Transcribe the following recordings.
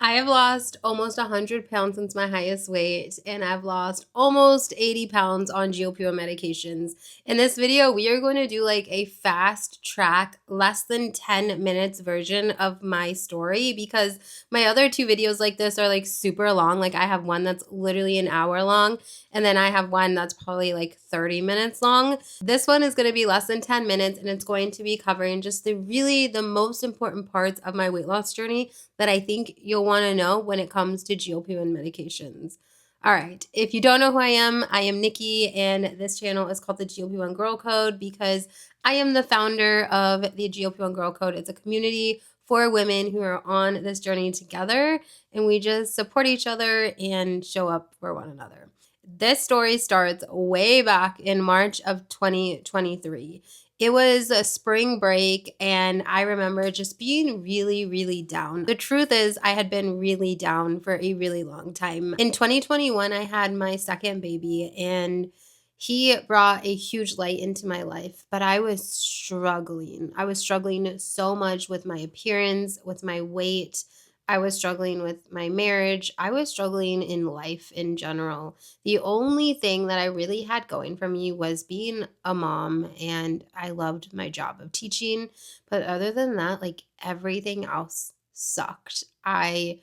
I have lost almost 100 pounds since my highest weight, and I've lost almost 80 pounds on GLP-1 medications. In this video, we are going to do like a fast track, less than 10 minutes version of my story because my other two videos like this are like super long. Like I have one that's literally an hour long, and then I have one that's probably like 30 minutes long. This one is going to be less than 10 minutes, and it's going to be covering just the most important parts of my weight loss journey that I think you'll want to know when it comes to GLP-1 medications. All right, if you don't know who I am Nikki, and this channel is called the GLP1 Girl Code because I am the founder of the GLP1 Girl Code. It's a community for women who are on this journey together, and we just support each other and show up for one another. This story starts way back in March of 2023. It was a spring break, and I remember just being really, really down. The truth is, I had been really down for a really long time. In 2021, I had my second baby, and he brought a huge light into my life, but I was struggling. I was struggling so much with my appearance, with my weight. I was struggling with my marriage. I was struggling in life in general. The only thing that I really had going for me was being a mom, and I loved my job of teaching. But other than that, like everything else sucked. I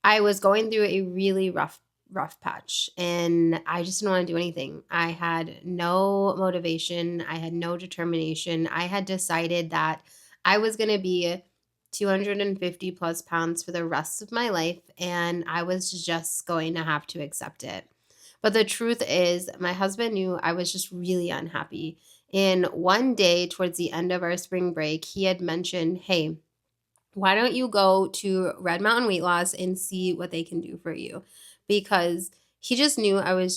was going through a really rough patch, and I just didn't want to do anything. I had no motivation. I had no determination. I had decided that I was going to be 250 plus pounds for the rest of my life, and I was just going to have to accept it. But the truth is, my husband knew I was just really unhappy. And one day towards the end of our spring break, he had mentioned, hey, why don't you go to Red Mountain Weight Loss and see what they can do for you? Because he just knew I was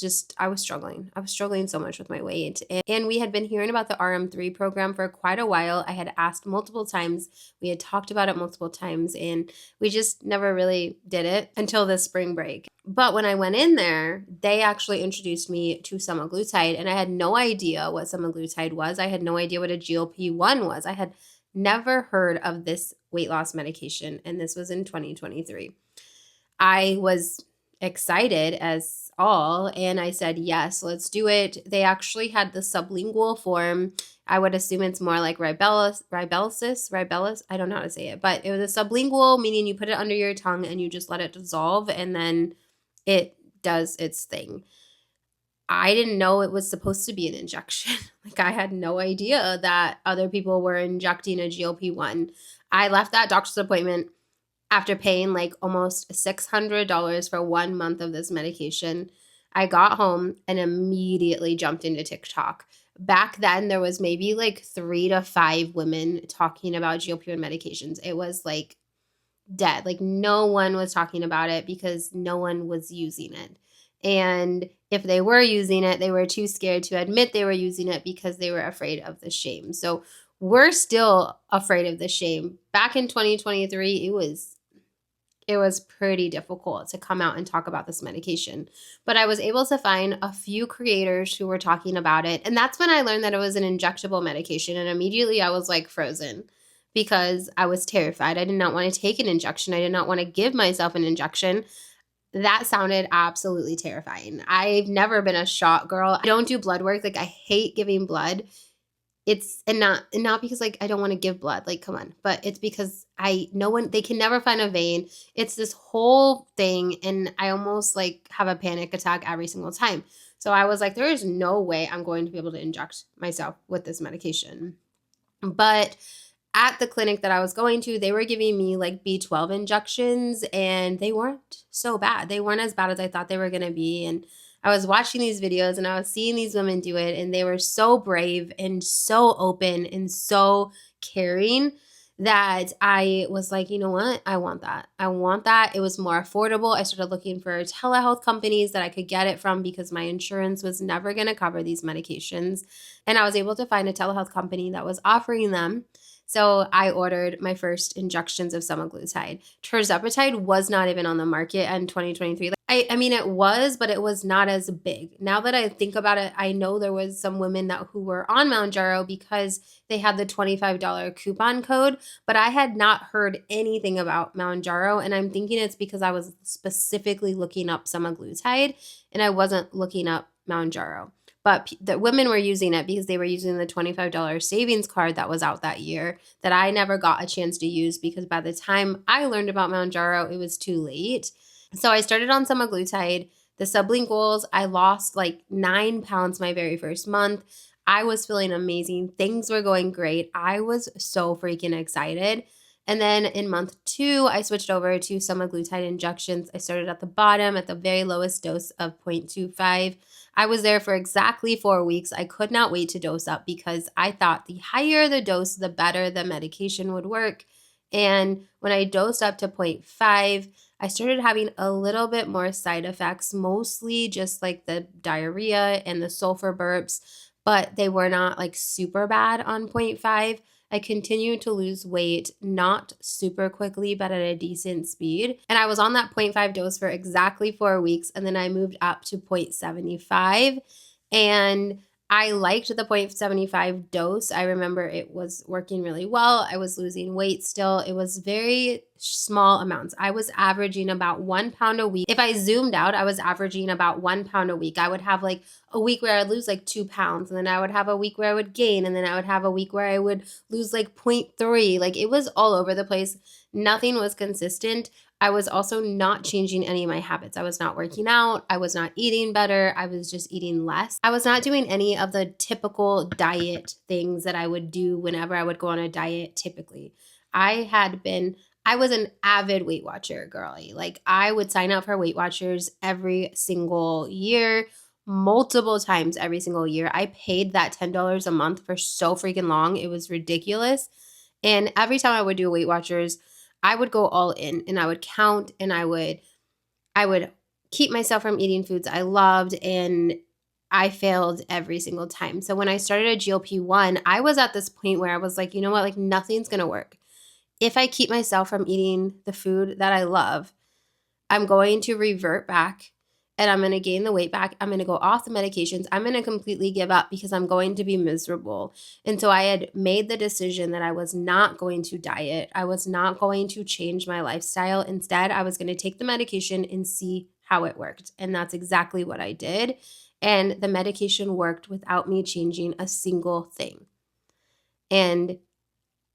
struggling. I was struggling so much with my weight. And we had been hearing about the RM3 program for quite a while. I had asked multiple times. We had talked about it multiple times, and we just never really did it until this spring break. But when I went in there, they actually introduced me to semaglutide, and I had no idea what semaglutide was. I had no idea what a GLP-1 was. I had never heard of this weight loss medication, and this was in 2023. I was excited as all, and I said, yes, let's do it. They actually had the sublingual form. I would assume it's more like ribellus. I don't know how to say it, but it was a sublingual, meaning you put it under your tongue and you just let it dissolve, and then it does its thing. I didn't know it was supposed to be an injection. Like I had no idea that other people were injecting a GLP-1. I left that doctor's appointment after paying like almost $600 for 1 month of this medication. I got home and immediately jumped into TikTok. Back then, there was maybe like 3 to 5 women talking about GLP-1 medications. It was like dead. Like no one was talking about it because no one was using it. And if they were using it, they were too scared to admit they were using it because they were afraid of the shame. So we're still afraid of the shame. Back in 2023, it was pretty difficult to come out and talk about this medication. But I was able to find a few creators who were talking about it. And that's when I learned that it was an injectable medication. And immediately I was like frozen because I was terrified. I did not want to take an injection. I did not want to give myself an injection. That sounded absolutely terrifying. I've never been a shot girl. I don't do blood work. Like I hate giving blood. It's not because like I don't want to give blood. Like come on. But it's because they can never find a vein. It's this whole thing, and I almost like have a panic attack every single time. So I was like, there is no way I'm going to be able to inject myself with this medication. But at the clinic that I was going to, they were giving me like B12 injections, and they weren't so bad. They weren't as bad as I thought they were going to be. And I was watching these videos and I was seeing these women do it, and they were so brave and so open and so caring that I was like, you know what? I want that. I want that. It was more affordable. I started looking for telehealth companies that I could get it from because my insurance was never going to cover these medications. And I was able to find a telehealth company that was offering them So I ordered my first injections of semaglutide. Tirzepatide was not even on the market in 2023. I mean, it was, but it was not as big. Now that I think about it, I know there was some women who were on Mounjaro because they had the $25 coupon code, but I had not heard anything about Mounjaro, and I'm thinking it's because I was specifically looking up semaglutide and I wasn't looking up Mounjaro. But the women were using it because they were using the $25 savings card that was out that year that I never got a chance to use because by the time I learned about Mounjaro, it was too late. So I started on semaglutide. The sublinguals, I lost like 9 pounds my very first month. I was feeling amazing. Things were going great. I was so freaking excited. And then in month 2, I switched over to semaglutide injections. I started at the bottom at the very lowest dose of 0.25. I was there for exactly 4 weeks. I could not wait to dose up because I thought the higher the dose, the better the medication would work. And when I dosed up to 0.5, I started having a little bit more side effects, mostly just like the diarrhea and the sulfur burps, but they were not like super bad on 0.5. I continued to lose weight, not super quickly, but at a decent speed. And I was on that 0.5 dose for exactly 4 weeks. And then I moved up to 0.75. And I liked the 0.75 dose. I remember it was working really well. I was losing weight still. It was very small amounts. I was averaging about 1 pound a week. If I zoomed out, I was averaging about 1 pound a week. I would have like a week where I'd lose like 2 pounds, and then I would have a week where I would gain, and then I would have a week where I would lose like 0.3. Like it was all over the place. Nothing was consistent. I was also not changing any of my habits. I was not working out. I was not eating better. I was just eating less. I was not doing any of the typical diet things that I would do whenever I would go on a diet typically. I was an avid Weight Watcher girly. Like I would sign up for Weight Watchers every single year, multiple times every single year. I paid that $10 a month for so freaking long. It was ridiculous. And every time I would do Weight Watchers, I would go all in and I would count and I would keep myself from eating foods I loved, and I failed every single time. So when I started a GLP-1, I was at this point where I was like, you know what, like nothing's going to work. If I keep myself from eating the food that I love, I'm going to revert back and I'm going to gain the weight back. I'm going to go off the medications. I'm going to completely give up because I'm going to be miserable. And so I had made the decision that I was not going to diet. I was not going to change my lifestyle. Instead, I was going to take the medication and see how it worked. And that's exactly what I did. And the medication worked without me changing a single thing. And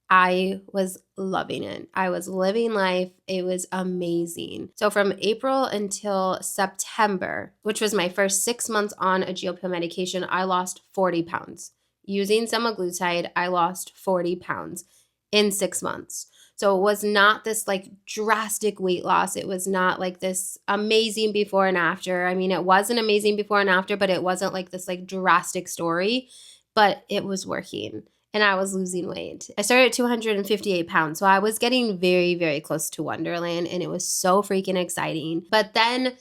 I was loving it. I was living life. It was amazing. So from April until September, which was my first 6 months on a GLP medication, I lost 40 pounds. Using semaglutide, I lost 40 pounds in 6 months. So it was not this like drastic weight loss. It was not like this amazing before and after. I mean, it was an amazing before and after, but it wasn't like this like drastic story, but it was working. And I was losing weight. I started at 258 pounds. So I was getting very, very close to Wonderland, and it was so freaking exciting. But then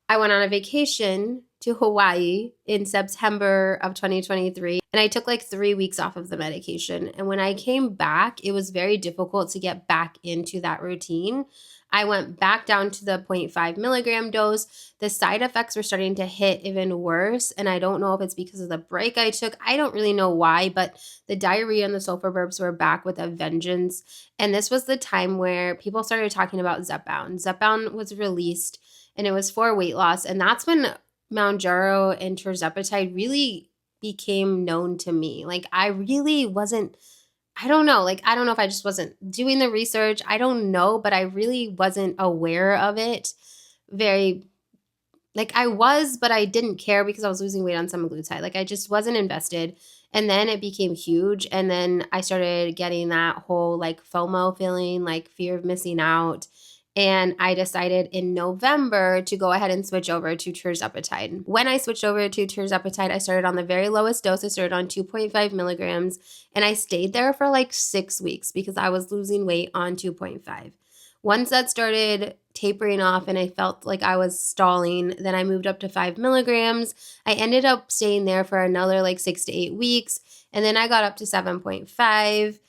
I went on a vacation to Hawaii in September of 2023, and I took like 3 weeks off of the medication. And when I came back, it was very difficult to get back into that routine. I went back down to the 0.5 milligram dose. The side effects were starting to hit even worse. And I don't know if it's because of the break I took. I don't really know why, but the diarrhea and the sulfur burps were back with a vengeance. And this was the time where people started talking about Zepbound. Zepbound was released and it was for weight loss. And that's when Mounjaro and tirzepatide really became known to me. Like I really wasn't, I don't know if I just wasn't doing the research. I don't know, but I really wasn't aware of it I was, but I didn't care because I was losing weight on semaglutide. Like I just wasn't invested. And then it became huge. And then I started getting that whole like FOMO feeling, like fear of missing out. And I decided in November to go ahead and switch over to tirzepatide. When I switched over to tirzepatide, I started on the very lowest dose. I started on 2.5 milligrams, and I stayed there for like 6 weeks because I was losing weight on 2.5. Once that started tapering off and I felt like I was stalling, then I moved up to 5 milligrams. I ended up staying there for another like 6 to 8 weeks, and then I got up to 7.5.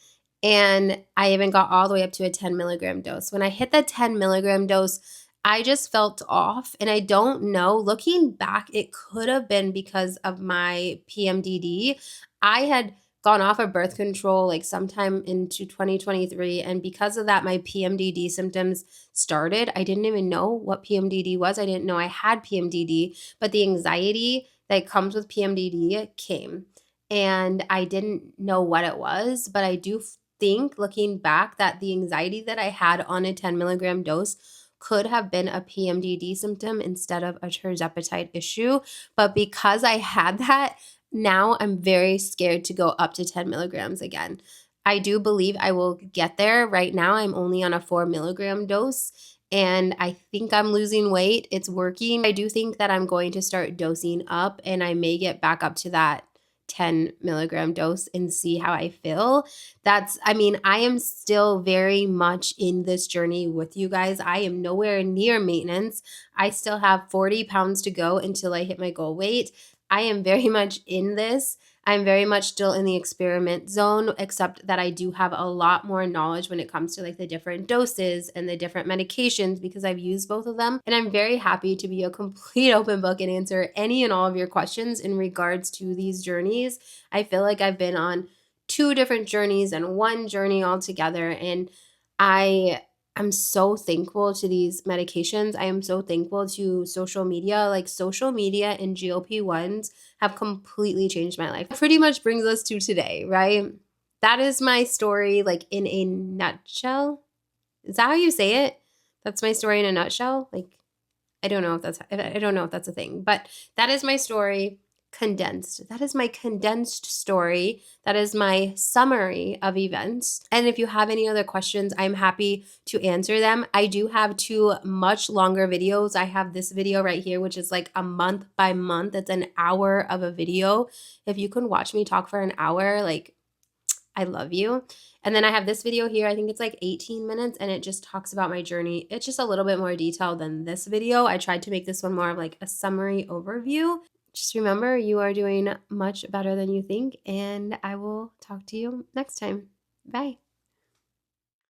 And I even got all the way up to a 10 milligram dose. When I hit the 10 milligram dose, I just felt off. And I don't know, looking back, it could have been because of my PMDD. I had gone off of birth control like sometime into 2023. And because of that, my PMDD symptoms started. I didn't even know what PMDD was. I didn't know I had PMDD, but the anxiety that comes with PMDD came. And I didn't know what it was, but I do think, looking back, that the anxiety that I had on a 10 milligram dose could have been a PMDD symptom instead of a tirzepatide issue. But because I had that, now I'm very scared to go up to 10 milligrams again. I do believe I will get there. Right now, I'm only on a 4 milligram dose, and I think I'm losing weight. It's working. I do think that I'm going to start dosing up, and I may get back up to that 10 milligram dose and see how I feel. I am still very much in this journey with you guys. I am nowhere near maintenance. I still have 40 pounds to go until I hit my goal weight. I am very much in this. I'm very much still in the experiment zone, except that I do have a lot more knowledge when it comes to like the different doses and the different medications because I've used both of them. And I'm very happy to be a complete open book and answer any and all of your questions in regards to these journeys. I feel like I've been on 2 different journeys and 1 journey altogether. And I'm so thankful to these medications. I am so thankful to social media. Like, social media and GLP-1s have completely changed my life. That pretty much brings us to today, right? That is my story, like in a nutshell. Is that how you say it? That's my story in a nutshell. Like, I don't know if that's a thing, but that is my story condensed. That is my condensed story. That is my summary of events. And if you have any other questions, I'm happy to answer them. I do have 2 much longer videos. I have this video right here, which is like a month by month. It's an hour of a video. If you can watch me talk for an hour, like, I love you. And then I have this video here. I think it's like 18 minutes and it just talks about my journey. It's just a little bit more detailed than this video. I tried to make this one more of like a summary overview. Just remember, you are doing much better than you think, and I will talk to you next time. Bye.